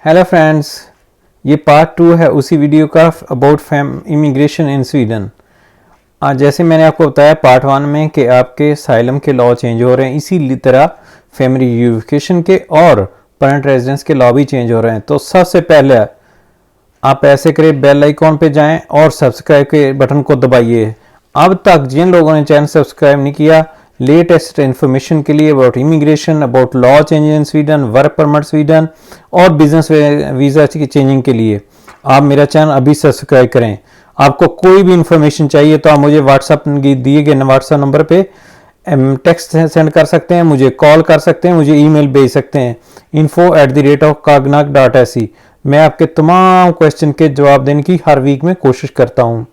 Hello friends, ये part 2 है उसी वीडियो का अबाउट इमिग्रेशन इन स्वीडन। आज जैसे मैंने आपको बताया पार्ट 1 में कि आपके साइलम के लॉ चेंज हो रहे हैं, इसी तरह फैमिली यूनिफिकेशन के और परमानेंट रेजिडेंस के लॉ भी चेंज हो रहे हैं। तो सबसे पहले आप ऐसे करें, बेल आइकॉन पे जाएं और सब्सक्राइब के बटन को दबाइए। अब तक जिन लोगों ने चैनल सब्सक्राइब नहीं किया, लेटेस्ट इन्फॉर्मेशन के लिए about immigration, about law change in Sweden, work permit Sweden और बिजनेस वीज़ा की चेंजिंग के लिए आप मेरा चैनल अभी सब्सक्राइब करें। आपको कोई भी इंफॉर्मेशन चाहिए तो आप मुझे व्हाट्सअप दिए गए व्हाट्सअप नंबर पे टेक्स्ट सेंड कर सकते हैं, मुझे कॉल कर सकते हैं, मुझे ईमेल भेज सकते हैं info@kagnak.se। मैं आपके तमाम क्वेश्चन के जवाब देने की हर वीक में कोशिश करता हूँ।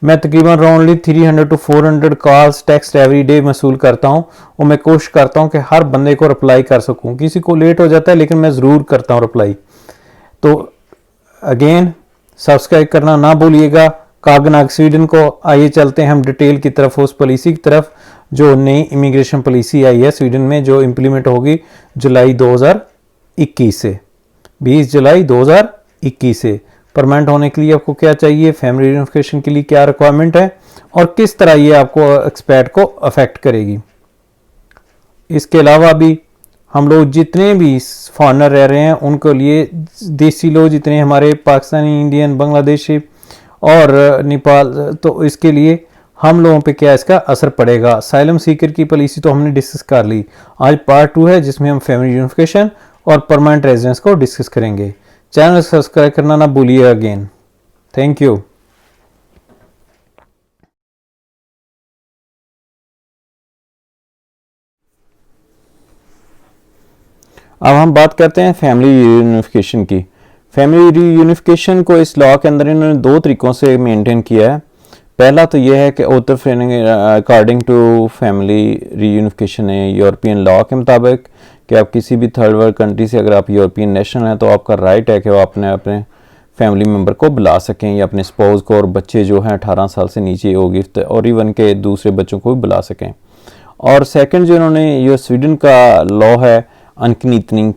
मैं तकरीबन roundly 300 to 400 calls text every day मसूल करता हूँ और मैं कोशिश करता हूँ कि हर बंदे को रिप्लाई कर सकूँ। किसी को लेट हो जाता है लेकिन मैं ज़रूर करता हूँ रिप्लाई। तो अगेन सब्सक्राइब करना ना भूलिएगा। कागनाग स्वीडन को आइए चलते हैं हम डिटेल की तरफ, उस पॉलिसी की तरफ जो नई इमिग्रेशन पॉलिसी आई है स्वीडन में, जो इम्प्लीमेंट होगी जुलाई 2021 से, 20 जुलाई 2021 से। परमानेंट होने के लिए आपको क्या चाहिए, फैमिली यूनिफिकेशन के लिए क्या रिक्वायरमेंट है और किस तरह ये आपको एक्सपैट को अफेक्ट करेगी। इसके अलावा भी हम लोग जितने भी फॉरनर रह रहे हैं उनके लिए देसी लोग जितने हमारे पाकिस्तानी, इंडियन, बांग्लादेशी और नेपाल, तो इसके लिए हम लोगों पे क्या इसका असर पड़ेगा। साइलम सीकर की पॉलिसी तो हमने डिस्कस कर ली। आज पार्ट 2 है जिसमें हम फैमिली यूनिफिकेशन और परमानेंट रेजिडेंस को डिस्कस करेंगे। चैनल सब्सक्राइब करना ना भूलिएगा अगेन। Thank you. अब हम बात करते हैं फैमिली यूनिफिकेशन की। फैमिली यूनिफिकेशन को इस लॉ के अंदर इन्होंने 2 तरीकों से मेंटेन किया है। पहला तो यह है कि author according to family reunification है यूरोपियन लॉ के मुताबिक कि आप किसी भी थर्ड वर्ल्ड कंट्री से, अगर आप यूरोपियन नेशनल हैं तो आपका राइट है कि वो अपने फैमिली मेम्बर को बुला सकें या अपने स्पाउस को, और बच्चे जो हैं 18 साल से नीचे होगी और इवन के दूसरे बच्चों को भी बुला सकें। और सेकंड जो इन्होंने ये स्वीडन का लॉ है अनकनीतनिंग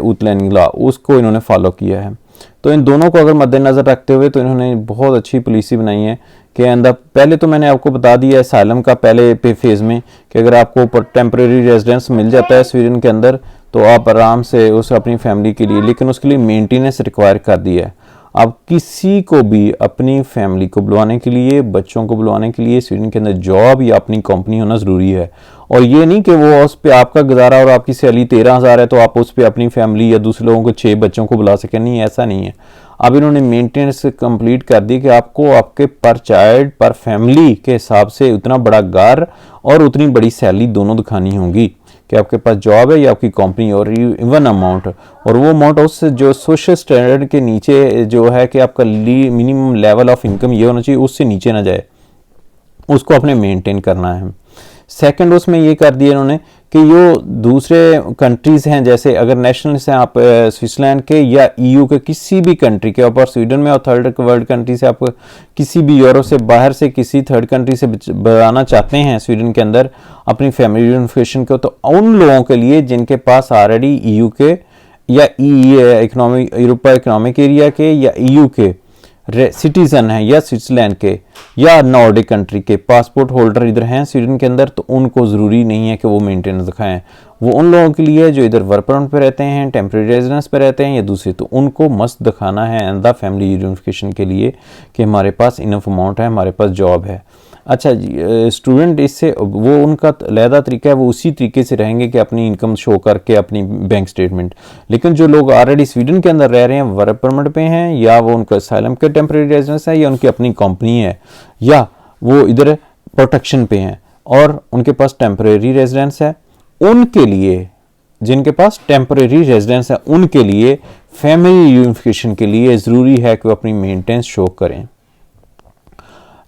उतलैनिंग लॉ, उसको इन्होंने फॉलो किया है। तो इन दोनों को अगर मद्देनज़र रखते हुए तो इन्होंने बहुत अच्छी पॉलिसी बनाई है कि अंदर पहले तो मैंने आपको बता दिया है साइलम का पहले फेज़ में कि अगर आपको टेम्परेरी रेजिडेंस मिल जाता है स्वीडन के अंदर तो आप आराम से उस अपनी फैमिली के लिए, लेकिन उसके लिए मेंटेनेंस रिक्वायर कर दिया है। अब किसी को भी अपनी फैमिली को बुलवाने के लिए, बच्चों को बुलवाने के लिए स्वीडन के अंदर जॉब या अपनी कंपनी होना ज़रूरी है। और ये नहीं कि वो उस पर आपका गुजारा और आपकी सैलरी 13,000 है तो आप उस पर अपनी फैमिली या दूसरे लोगों को 6 बच्चों को बुला सकें, नहीं, ऐसा नहीं है। अब इन्होंने मेंटेनेंस कंप्लीट कर दी कि आपको आपके पर चाइल्ड पर फैमिली के हिसाब से उतना बड़ा घर और उतनी बड़ी सैलरी दोनों दिखानी होगी कि आपके पास जॉब है या आपकी कंपनी, और इवन अमाउंट, और वो अमाउंट उस जो सोशल स्टैंडर्ड के नीचे जो है कि आपका मिनिमम लेवल ऑफ इनकम ये होना चाहिए, उससे नीचे ना जाए, उसको आपने मेंटेन करना है। सेकंड उसमें ये कर दिया इन्होंने कि जो दूसरे कंट्रीज़ हैं, जैसे अगर नेशनल से आप स्विट्ज़रलैंड के या ईयू के किसी भी कंट्री के ऊपर स्वीडन में, और थर्ड वर्ल्ड कंट्री से आप किसी भी यूरोप से बाहर से किसी थर्ड कंट्री से बनाना चाहते हैं स्वीडन के अंदर अपनी फैमिली यूनिफिकेशन को, तो उन लोगों के लिए जिनके पास ऑलरेडी ईयू के या इकोनॉमिक यूरोपा इकोनॉमिक एरिया के या ईयू के सिटीज़न हैं या स्विट्ज़रलैंड के या नॉर्डिक कंट्री के पासपोर्ट होल्डर इधर हैं स्वीडन के अंदर, तो उनको ज़रूरी नहीं है कि वो मेंटेनेंस दिखाएं। वो उन लोगों के लिए जो इधर वर्क परमिट पे रहते हैं, टेम्परेरी रेजिडेंस पे रहते हैं या दूसरे, तो उनको मस्त दिखाना है अंदर फैमिली यूनिफिकेशन के लिए कि हमारे पास इनफ अमाउंट है, हमारे पास जॉब है। अच्छा जी, स्टूडेंट इससे वो उनका अलहदा तरीका है, वो उसी तरीके से रहेंगे कि अपनी इनकम शो करके अपनी बैंक स्टेटमेंट। लेकिन जो लोग ऑलरेडी स्वीडन के अंदर रह रहे हैं, वर्क परमिट पे हैं, या वो उनका असाइलम के टेम्परेरी रेजिडेंस है, या उनकी अपनी कंपनी है, या वो इधर प्रोटेक्शन पे हैं और उनके पास टेम्परेरी रेजिडेंस है, उनके लिए, जिनके पास टेम्परेरी रेजिडेंस है, उनके लिए फैमिली यूनिफिकेशन के लिए ज़रूरी है कि वो अपनी मेंटेनेंस शो करें।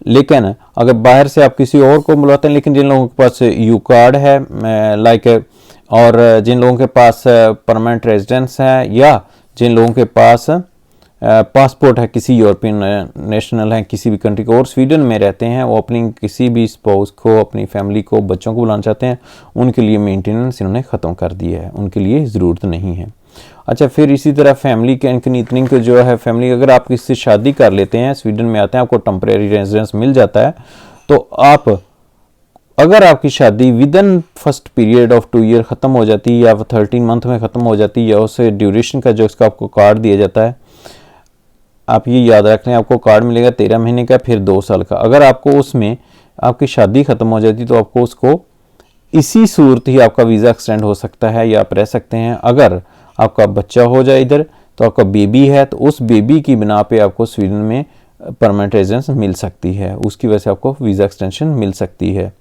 लेकिन अगर बाहर से आप किसी और को बुलाते हैं, लेकिन जिन लोगों के पास यू कार्ड है लाइक, और जिन लोगों के पास परमानेंट रेजिडेंस है, या जिन लोगों के पास पासपोर्ट है किसी यूरोपियन नेशनल है किसी भी कंट्री को और स्वीडन में रहते हैं, वो अपनी किसी भी स्पाउस को, अपनी फैमिली को, बच्चों को बुलाना चाहते हैं, उनके लिए मेंटेनेंस इन्होंने ख़त्म कर दिया है, उनके लिए ज़रूरत नहीं है। अच्छा, फिर इसी तरह फैमिली के इतनी जो है फैमिली, अगर आप किससे शादी कर लेते हैं, स्वीडन में आते हैं, आपको टेम्परेरी रेजिडेंस मिल जाता है, तो आप अगर आपकी शादी with in first period of 2 year ख़त्म हो जाती है या 13 मंथ में ख़त्म हो जाती है, या उससे ड्यूरेशन का जो उसका आपको कार्ड दिया जाता है, आप ये याद रख लें, आपको कार्ड मिलेगा 13 महीने का, फिर 2 साल का। अगर आपको उसमें आपकी शादी ख़त्म हो जाती तो आपको उसको इसी सूरत ही आपका वीज़ा एक्सटेंड हो सकता है या आप रह सकते हैं। अगर आपका बच्चा हो जाए इधर, तो आपका बेबी है, तो उस बेबी की बिना पे आपको स्वीडन में परमानेंट रेजिडेंस मिल सकती है, उसकी वजह से आपको वीज़ा एक्सटेंशन मिल सकती है।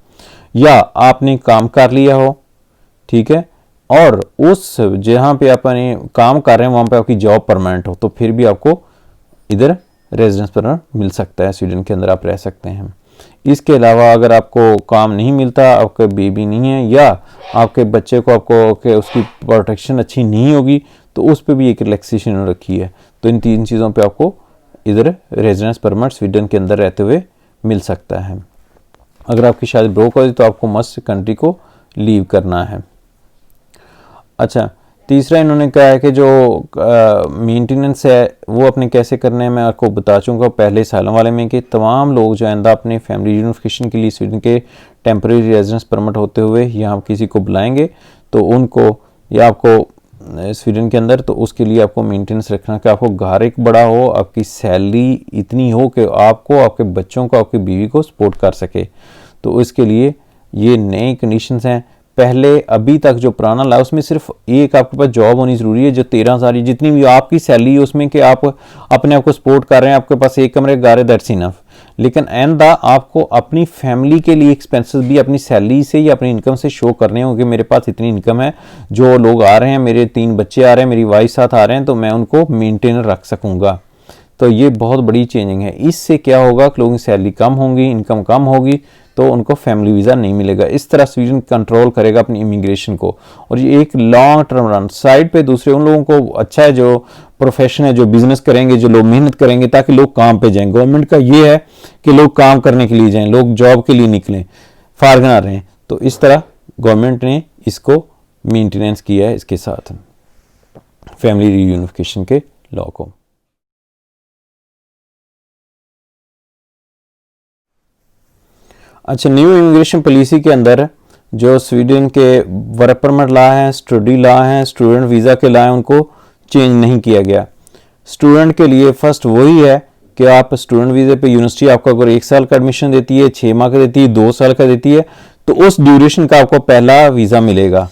या आपने काम कर लिया हो, ठीक है, और उस जहाँ पे आपने काम कर रहे हैं वहाँ पे आपकी जॉब परमानेंट हो, तो फिर भी आपको इधर रेजिडेंस परमानेंट मिल सकता है, स्वीडन के अंदर आप रह सकते हैं। इसके अलावा अगर आपको काम नहीं मिलता, आपका बेबी नहीं है, या आपके बच्चे को आपको उसकी प्रोटेक्शन अच्छी नहीं होगी, तो उस पर भी एक रिलैक्सेशन रखी है। तो इन 3 चीज़ों पे आपको इधर रेजिडेंस परमानेंट स्वीडन के अंदर रहते हुए मिल सकता है। अगर आपकी शादी ब्रोक हो जाए तो आपको मस्ट कंट्री को लीव करना है। अच्छा, तीसरा इन्होंने कहा है कि जो मेंटेनेंस है वो अपने कैसे करने हैं, मैं आपको बता चूँगा पहले सालों वाले में, कि तमाम लोग जो आइंदा अपने फैमिली यूनिफिकेशन के लिए स्वीडन के टेम्परेरी रेजिडेंस परमिट होते हुए यहाँ किसी को बुलाएंगे, तो उनको या आपको स्वीडन के अंदर, तो उसके लिए आपको मेंटेनेंस रखना कि आपको घर एक बड़ा हो, आपकी सैलरी इतनी हो कि आपको, आपके बच्चों को, आपकी बीवी को सपोर्ट कर सके। तो इसके लिए ये नई कंडीशंस हैं। पहले अभी तक जो पुराना ला उसमें सिर्फ एक आपके पास जॉब होनी ज़रूरी है, जो 13,000 जितनी भी आपकी सैलरी है उसमें कि आप अपने आप को सपोर्ट कर रहे हैं, आपके पास एक कमरे घर है, दैट्स इनफ। लेकिन एंड द आपको अपनी फैमिली के लिए एक्सपेंसेस भी अपनी सैलरी से या अपनी इनकम से शो करने होंगे, मेरे पास इतनी इनकम है, जो लोग आ रहे हैं, मेरे 3 बच्चे आ रहे हैं, मेरी वाइफ साथ आ रहे हैं, तो मैं उनको मेंटेन रख सकूँगा। तो ये बहुत बड़ी चेंजिंग है। इससे क्या होगा कि लोगों की सैलरी कम होगी, इनकम कम होगी, तो उनको फैमिली वीज़ा नहीं मिलेगा। इस तरह स्वीडन कंट्रोल करेगा अपनी इमिग्रेशन को, और ये एक लॉन्ग टर्म रन साइड पे दूसरे उन लोगों को अच्छा है जो प्रोफेशन है, जो बिजनेस करेंगे, जो लोग मेहनत करेंगे, ताकि लोग काम पे जाएं। गवर्नमेंट का ये है कि लोग काम करने के लिए जाएं, लोग जॉब के लिए निकलें, फारग ना रहें। तो इस तरह गवर्नमेंट ने इसको मेंटेनेंस किया है इसके साथ फैमिली रीयूनिफिकेशन के लॉ को। अच्छा, न्यू इमिग्रेशन पॉलिसी के अंदर जो स्वीडन के वर्क परमिट लॉ हैं, स्टडी लॉ हैं, स्टूडेंट वीज़ा के लॉ हैं, उनको चेंज नहीं किया गया। स्टूडेंट के लिए फर्स्ट वही है कि आप स्टूडेंट वीज़े पे यूनिवर्सिटी आपको अगर 1 साल का एडमिशन देती है, 6 माह का देती है, 2 साल का देती है, तो उस ड्यूरेशन का आपको पहला वीज़ा मिलेगा,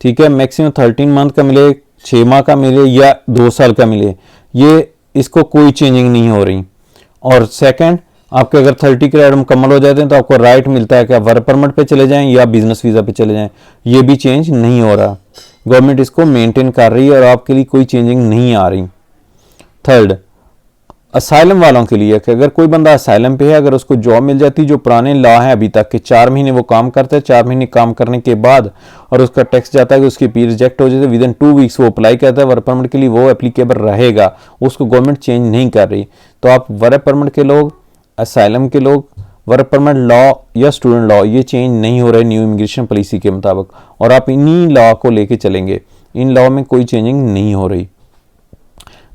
ठीक है। मैक्सिमम 13 मंथ का मिले, 6 माह का मिले या 2 साल का मिले, ये इसको कोई चेंजिंग नहीं हो रही। और सेकंड, आपके अगर 30 क्रेडिट मुकम्मल हो जाते हैं तो आपको राइट मिलता है कि आप वर्क परमिट पे चले जाएं या बिजनेस वीज़ा पे चले जाएं, ये भी चेंज नहीं हो रहा। गवर्नमेंट इसको मेंटेन कर रही है और आपके लिए कोई चेंजिंग नहीं आ रही। थर्ड, असाइलम वालों के लिए कि अगर कोई बंदा असाइलम पे है, अगर उसको जॉब मिल जाती, जो पुराने लॉ है अभी तक के 4 महीने वो काम करता है, 4 महीने काम करने के बाद और उसका टैक्स जाता है कि उसकी पी रिजेक्ट हो जाती है, विद इन 2 वीक्स वो अप्लाई करता है वर्क परमिट के लिए, वो एप्लीकेबल रहेगा, उसको गवर्नमेंट चेंज नहीं कर रही। तो आप वर्क परमिट के लोग, असाइलम के लोग, वर्क परमिट लॉ या स्टूडेंट लॉ, ये चेंज नहीं हो रहे न्यू इमिग्रेशन पॉलिसी के मुताबिक, और आप इन्हीं लॉ को लेके चलेंगे। इन लॉ में कोई चेंजिंग नहीं हो रही।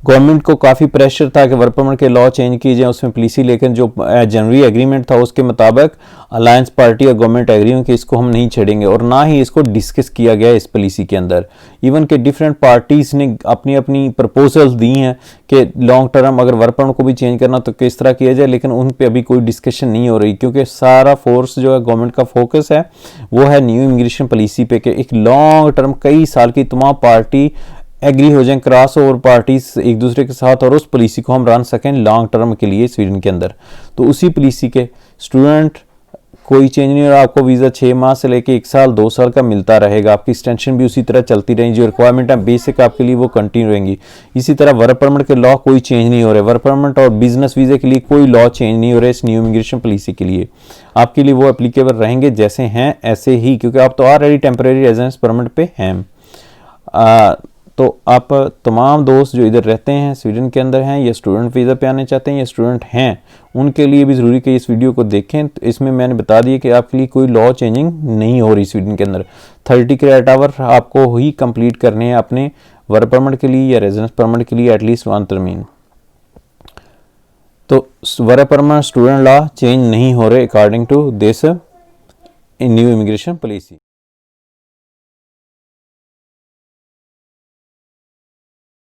गवर्नमेंट को काफ़ी प्रेशर था कि वर्क परमिट के लॉ चेंज किए जाए उसमें पॉलिसी, लेकिन जो जनवरी एग्रीमेंट था उसके मुताबिक अलायंस पार्टी और गवर्नमेंट एग्री हुई कि इसको हम नहीं छेड़ेंगे, और ना ही इसको डिस्कस किया गया इस पॉलिसी के अंदर। इवन के डिफरेंट पार्टीज ने अपनी अपनी प्रपोजल्स दी हैं कि लॉन्ग टर्म अगर वर्क परमिट को भी चेंज करना तो किस तरह किया जाए, लेकिन उन पर अभी कोई डिस्कशन नहीं हो रही, क्योंकि सारा फोर्स जो है गवर्नमेंट का फोकस है वो है न्यू इमिग्रेशन पॉलिसी पे, कि एक लॉन्ग टर्म कई साल की तमाम पार्टी एग्री हो जाएं, क्रॉस ओवर पार्टीज एक दूसरे के साथ, और उस पॉलिसी को हम रन सकें लॉन्ग टर्म के लिए स्वीडन के अंदर। तो उसी पॉलिसी के स्टूडेंट कोई चेंज नहीं हो रहा, आपको वीज़ा 6 माह से लेके 1 साल 2 साल का मिलता रहेगा, आपकी एक्सटेंशन भी उसी तरह चलती रहेगी, जो रिक्वायरमेंट है बेसिक आपके लिए वो कंटिन्यू रहेंगी। इसी तरह वर्क परमिट के लॉ कोई चेंज नहीं हो रहे, वर्क परमिट और बिजनेस वीज़े के लिए कोई लॉ चेंज नहीं हो रहे इस न्यू इमिग्रेशन पॉलिसी के लिए, आपके लिए वो एप्लीकेबल रहेंगे जैसे हैं ऐसे ही, क्योंकि आप तो ऑलरेडी टेम्परेरी रेजिडेंस परमिट पे हैं। तो आप तमाम दोस्त जो इधर रहते हैं स्वीडन के अंदर हैं या स्टूडेंट वीज़ा पे आने चाहते हैं या स्टूडेंट हैं, उनके लिए भी ज़रूरी कि इस वीडियो को देखें। तो इसमें मैंने बता दिया कि आपके लिए कोई लॉ चेंजिंग नहीं हो रही स्वीडन के अंदर। 30 क्रेडिट आवर आपको ही कंप्लीट करने हैं अपने वर्क परमिट के लिए या रेजिडेंस परमिट के लिए एटलीस्ट 1 टर्मीन। तो work permit student law change नहीं हो रहे according to this new immigration policy.